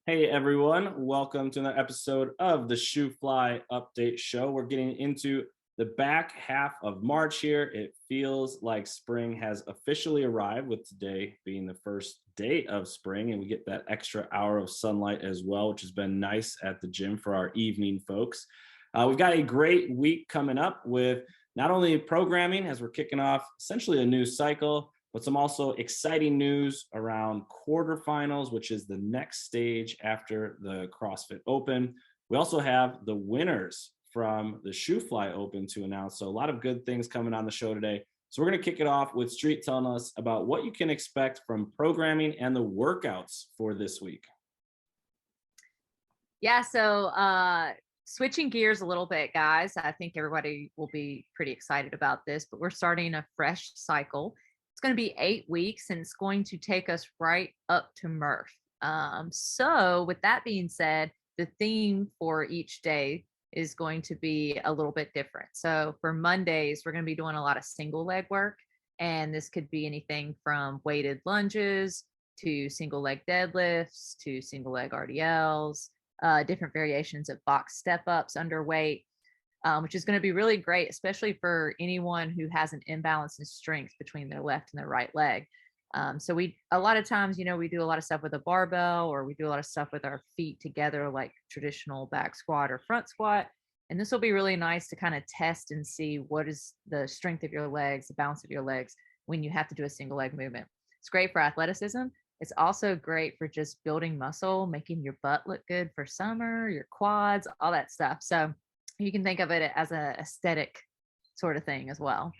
Hey everyone, welcome to another episode of the Shoe Fly Update Show. We're getting into the back half of March here. It feels like spring has officially arrived, with today being the first day of spring, and we get that extra hour of sunlight as well, which has been nice at the gym for our evening folks. We've got a great week coming up with not only programming as we're kicking off essentially a new cycle, but some also exciting news around quarterfinals, which is the next stage after the CrossFit Open. We also have the winners from the Shoe Fly Open to announce. So a lot of good things coming on the show today. So we're going to kick it off with Street telling us about what you can expect from programming and the workouts for this week. Yeah, so switching gears a little bit, guys. I think everybody will be pretty excited about this, but we're starting a fresh cycle. It's going to be 8 weeks and it's going to take us right up to Murph. So, with that being said, the theme for each day is going to be a little bit different. So, for Mondays, we're going to be doing a lot of single leg work, and this could be anything from weighted lunges to single leg deadlifts to single leg RDLs, different variations of box step ups under weight, which is going to be really great, especially for anyone who has an imbalance in strength between their left and their right leg. So we a lot of times, we do a lot of stuff with a barbell, or we do a lot of stuff with our feet together, like traditional back squat or front squat. And this will be really nice to kind of test and see what is the strength of your legs, the balance of your legs when you have to do a single leg movement. It's great for athleticism. It's also great for just building muscle, making your butt look good for summer, your quads, all that stuff. So you can think of it as an aesthetic sort of thing as well.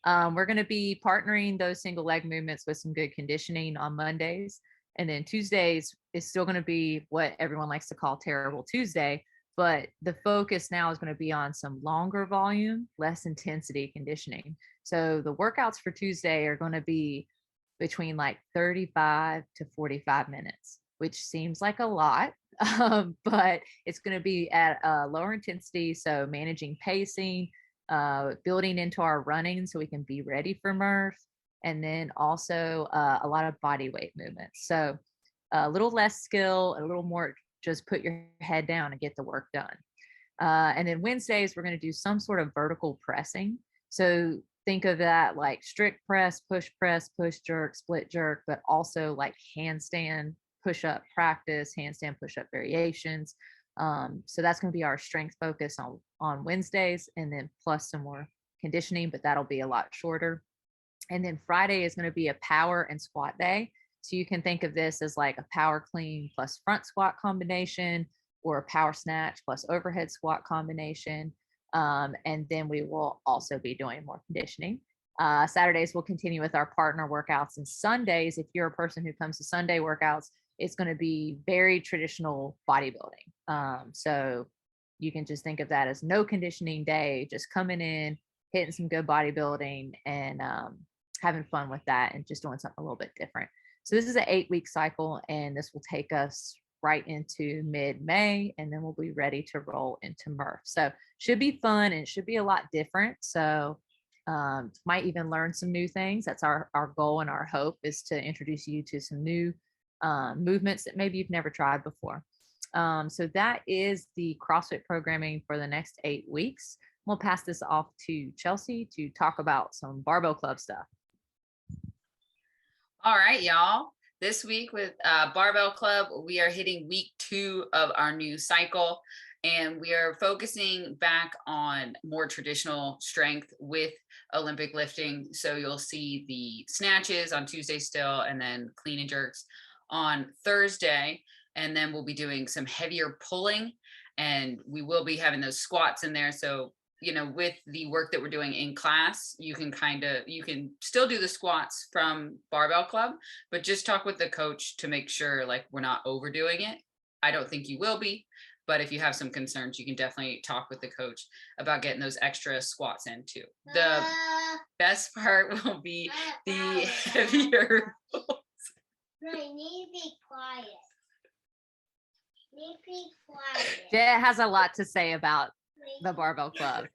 We're going to be partnering those single leg movements with some good conditioning on Mondays. And then Tuesdays is still going to be what everyone likes to call Terrible Tuesday. But the focus now is going to be on some longer volume, less intensity conditioning. So the workouts for Tuesday are going to be between like 35 to 45 minutes, which seems like a lot, but it's going to be at a lower intensity. So managing pacing, building into our running so we can be ready for Murph, and then also a lot of body weight movements. So a little less skill, a little more just put your head down and get the work done. And then Wednesdays, we're going to do some sort of vertical pressing. So think of that like strict press, push jerk, split jerk, but also like handstand push up practice, handstand push up variations. So that's going to be our strength focus on Wednesdays, and then plus some more conditioning, but that'll be a lot shorter. And then Friday is going to be a power and squat day. So you can think of this as like a power clean plus front squat combination, or a power snatch plus overhead squat combination. And then we will also be doing more conditioning. Saturdays, we'll continue with our partner workouts. And Sundays, if you're a person who comes to Sunday workouts, it's going to be very traditional bodybuilding. So you can just think of that as no conditioning day, just coming in, hitting some good bodybuilding, and having fun with that, and just doing something a little bit different. So this is an 8-week cycle, and this will take us right into mid-May, and then we'll be ready to roll into Murph. So should be fun, and it should be a lot different. So might even learn some new things. That's our goal, and our hope is to introduce you to some new movements that maybe you've never tried before. So that is the CrossFit programming for the next 8 weeks. We'll pass this off to Chelsea to talk about some barbell club stuff. All right, y'all. This week with Barbell Club, we are hitting week 2 of our new cycle, and we are focusing back on more traditional strength with Olympic lifting. So you'll see the snatches on Tuesday still, and then clean and jerks on Thursday. And then we'll be doing some heavier pulling, and we will be having those squats in there. So with the work that we're doing in class, you can still do the squats from Barbell Club, but just talk with the coach to make sure like we're not overdoing it. I don't think you will be, but if you have some concerns, you can definitely talk with the coach about getting those extra squats in too. The best part will be the heavier pulls. No, you need to be quiet. You need to be quiet. Jet has a lot to say about the Barbell Club.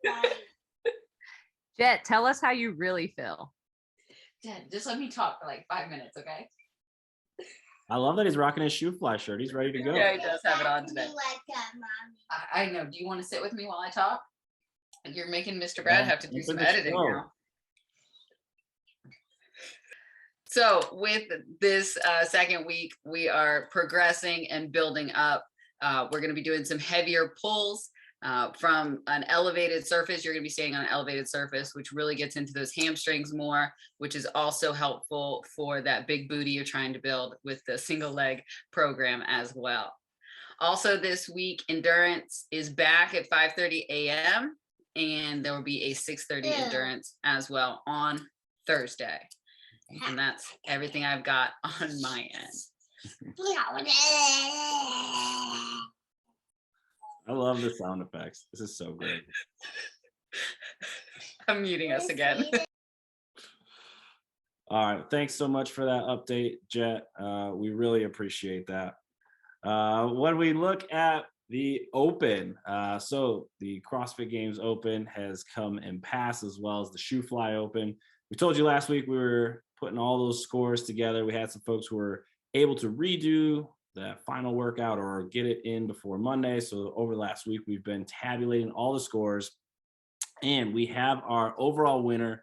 Jet, tell us how you really feel. Jet, just let me talk for like 5 minutes, okay? I love that he's rocking his shoe fly shirt. He's ready to go. Yeah, he does have it on Be today. like that, Mommy. I know. Do you want to sit with me while I talk? You're making Mr. Brad have to do Open some the editing show. now. So with this second week, we are progressing and building up. We're going to be doing some heavier pulls from an elevated surface. You're going to be staying on an elevated surface, which really gets into those hamstrings more, which is also helpful for that big booty you're trying to build with the single leg program as well. Also this week, endurance is back at 5:30 a.m. and there will be a 6:30 Yeah. endurance as well on Thursday. And that's everything I've got on my end. I love the sound effects. This is so great. I'm muting us again. All right. Thanks so much for that update, Jet. We really appreciate that. When we look at the Open, so the CrossFit Games Open has come and passed, as well as the Shoe Fly Open. We told you last week we were putting all those scores together. We had some folks who were able to redo that final workout or get it in before Monday. So over the last week, we've been tabulating all the scores, and we have our overall winner,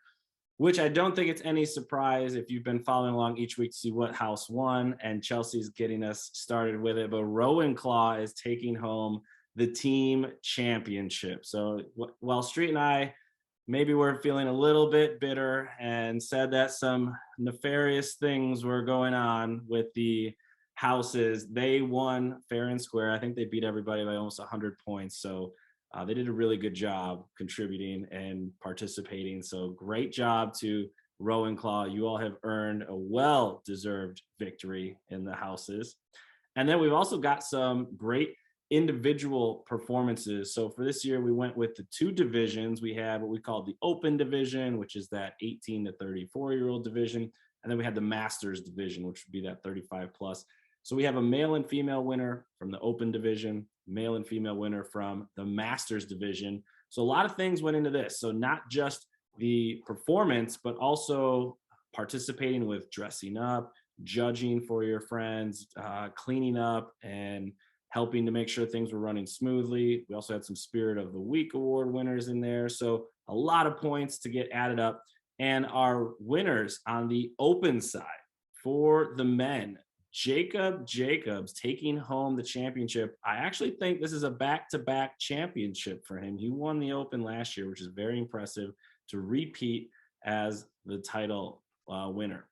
which I don't think it's any surprise if you've been following along each week to see what house won, and Chelsea's getting us started with it. But Rowan Claw is taking home the team championship. So while Street and I maybe we're feeling a little bit bitter and said that some nefarious things were going on with the houses, they won fair and square. I think they beat everybody by almost 100 points. So they did a really good job contributing and participating. So great job to Rowan Claw. You all have earned a well-deserved victory in the houses. And then we've also got some great individual performances. So for this year, we went with the two divisions. We had what we called the Open division, which is that 18 to 34-year-old division. And then we had the Masters division, which would be that 35 plus. So we have a male and female winner from the Open division, male and female winner from the Masters division. So a lot of things went into this. So not just the performance, but also participating with dressing up, judging for your friends, cleaning up, and helping to make sure things were running smoothly. We also had some Spirit of the Week award winners in there. So a lot of points to get added up. And our winners on the Open side for the men, Jacob Jacobs taking home the championship. I actually think this is a back-to-back championship for him. He won the Open last year, which is very impressive to repeat as the title winner.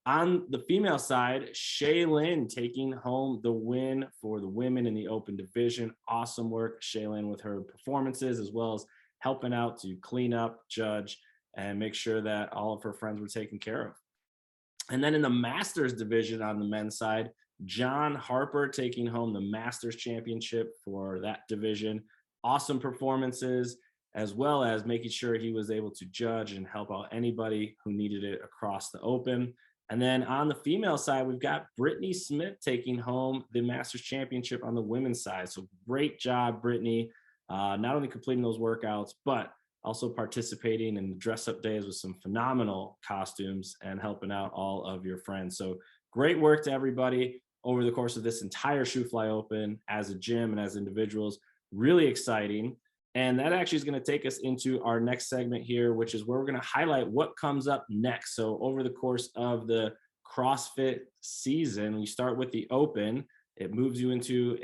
On the female side, Shaylin taking home the win for the women in the Open division. Awesome work, Shaylin, with her performances, as well as helping out to clean up, judge, and make sure that all of her friends were taken care of. And then in the Masters division on the men's side, John Harper taking home the Masters championship for that division. Awesome performances, as well as making sure he was able to judge and help out anybody who needed it across the Open. And then on the female side, we've got Brittany Smith taking home the Masters Championship on the women's side. So great job, Brittany, not only completing those workouts, but also participating in the dress-up days with some phenomenal costumes and helping out all of your friends. So great work to everybody over the course of this entire Shoe Fly Open as a gym and as individuals. Really exciting. And that actually is going to take us into our next segment here, which is where we're going to highlight what comes up next. So over the course of the CrossFit season, we start with the Open. It moves you into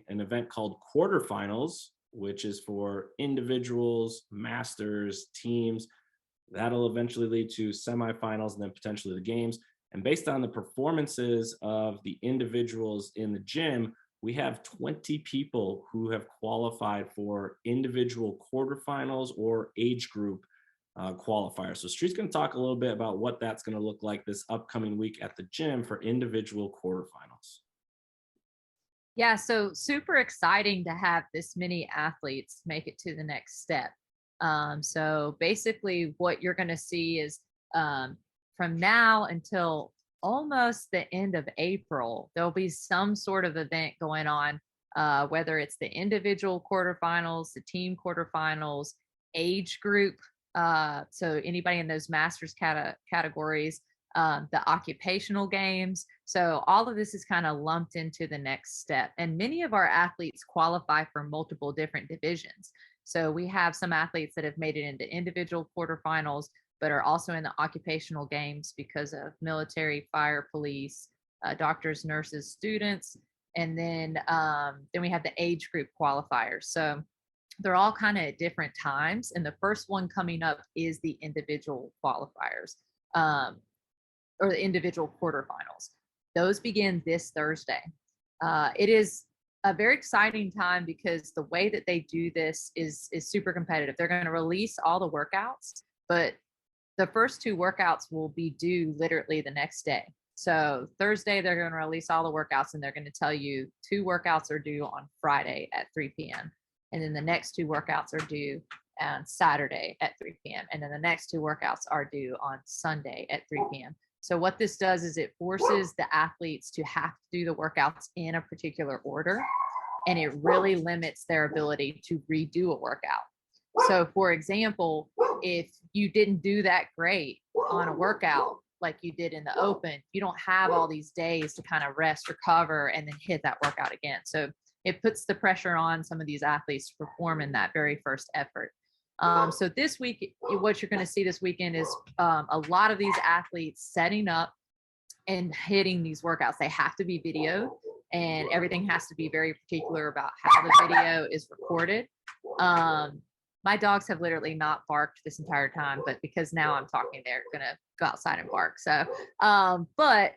an event called quarterfinals, which is for individuals, masters, teams. That'll eventually lead to semifinals and then potentially the games. And based on the performances of the individuals in the gym, we have 20 people who have qualified for individual quarterfinals or age group qualifiers. So Street's going to talk a little bit about what that's going to look like this upcoming week at the gym for individual quarterfinals. Yeah, so super exciting to have this many athletes make it to the next step. So basically what you're going to see is from now until almost the end of April, there'll be some sort of event going on, whether it's the individual quarterfinals, the team quarterfinals, age group. So anybody in those masters categories, the occupational games. So all of this is kind of lumped into the next step. And many of our athletes qualify for multiple different divisions. So we have some athletes that have made it into individual quarterfinals, but are also in the occupational games because of military, fire, police, doctors, nurses, students. And then we have the age group qualifiers. So they're all kind of at different times. And the first one coming up is the individual qualifiers, or the individual quarterfinals. Those begin this Thursday. It is a very exciting time because the way that they do this is super competitive. They're going to release all the workouts, but the first 2 workouts will be due literally the next day. So Thursday, they're going to release all the workouts, and they're going to tell you 2 workouts are due on Friday at 3 p.m. And then the next 2 workouts are due on Saturday at 3 p.m. And then the next 2 workouts are due on Sunday at 3 p.m. So what this does is it forces the athletes to have to do the workouts in a particular order, and it really limits their ability to redo a workout. So for example, if you didn't do that great on a workout like you did in the open, you don't have all these days to kind of rest, recover, and then hit that workout again. So it puts the pressure on some of these athletes to perform in that very first effort. So this week, what you're going to see this weekend is a lot of these athletes setting up and hitting these workouts. They have to be videoed, and everything has to be very particular about how the video is recorded. My dogs have literally not barked this entire time, but because now I'm talking, they're going to go outside and bark. So, but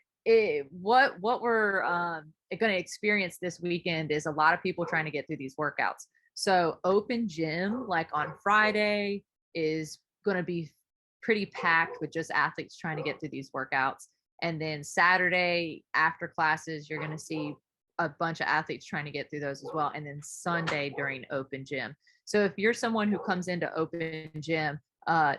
what we're going to experience this weekend is a lot of people trying to get through these workouts. So open gym, like on Friday, is going to be pretty packed with just athletes trying to get through these workouts. And then Saturday after classes, you're going to see a bunch of athletes trying to get through those as well. And then Sunday during open gym. So if you're someone who comes into open gym,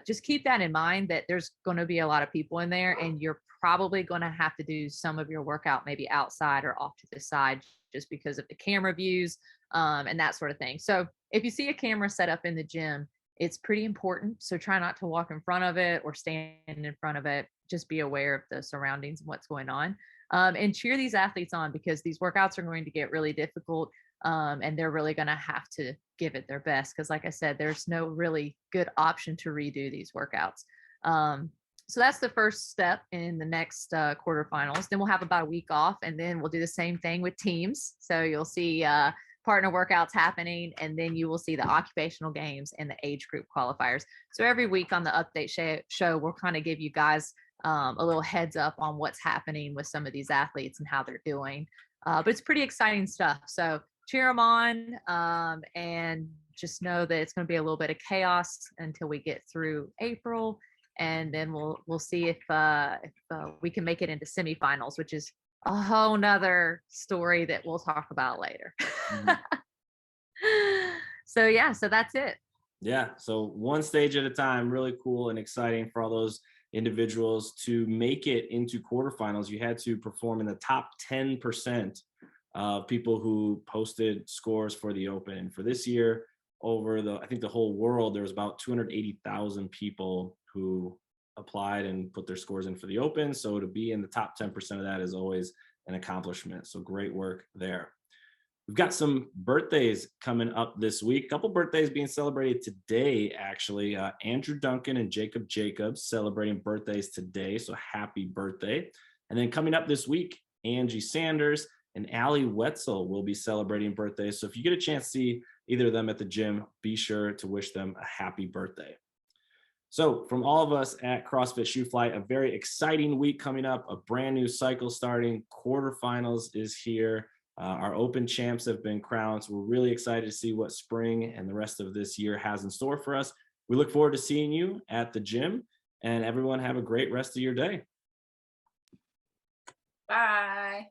just keep that in mind, that there's going to be a lot of people in there, and you're probably going to have to do some of your workout maybe outside or off to the side just because of the camera views and that sort of thing. So if you see a camera set up in the gym, it's pretty important. So try not to walk in front of it or stand in front of it. Just be aware of the surroundings and what's going on, and cheer these athletes on, because these workouts are going to get really difficult, and they're really going to have to give it their best. Because like I said, there's no really good option to redo these workouts. So that's the first step in the next quarterfinals. Then we'll have about a week off, and then we'll do the same thing with teams. So you'll see partner workouts happening, and then you will see the occupational games and the age group qualifiers. So every week on the update show, we'll kind of give you guys a little heads up on what's happening with some of these athletes and how they're doing. But it's pretty exciting stuff. So cheer them on, and just know that it's going to be a little bit of chaos until we get through April. And then we'll see if we can make it into semifinals, which is a whole nother story that we'll talk about later. Mm-hmm. So that's it. Yeah. So one stage at a time, really cool and exciting for all those individuals. To make it into quarterfinals, you had to perform in the top 10% of people who posted scores for the Open. For this year, I think the whole world, there was about 280,000 people who applied and put their scores in for the Open. So to be in the top 10% of that is always an accomplishment. So great work there. We've got some birthdays coming up this week. A couple birthdays being celebrated today, actually. Andrew Duncan and Jacob Jacobs celebrating birthdays today. So happy birthday. And then coming up this week, Angie Sanders and Allie Wetzel will be celebrating birthdays. So if you get a chance to see either of them at the gym, be sure to wish them a happy birthday. So from all of us at CrossFit Shoe Fly, a very exciting week coming up, a brand new cycle starting. Quarterfinals is here. Our Open champs have been crowned. So we're really excited to see what spring and the rest of this year has in store for us. We look forward to seeing you at the gym, and everyone have a great rest of your day. Bye.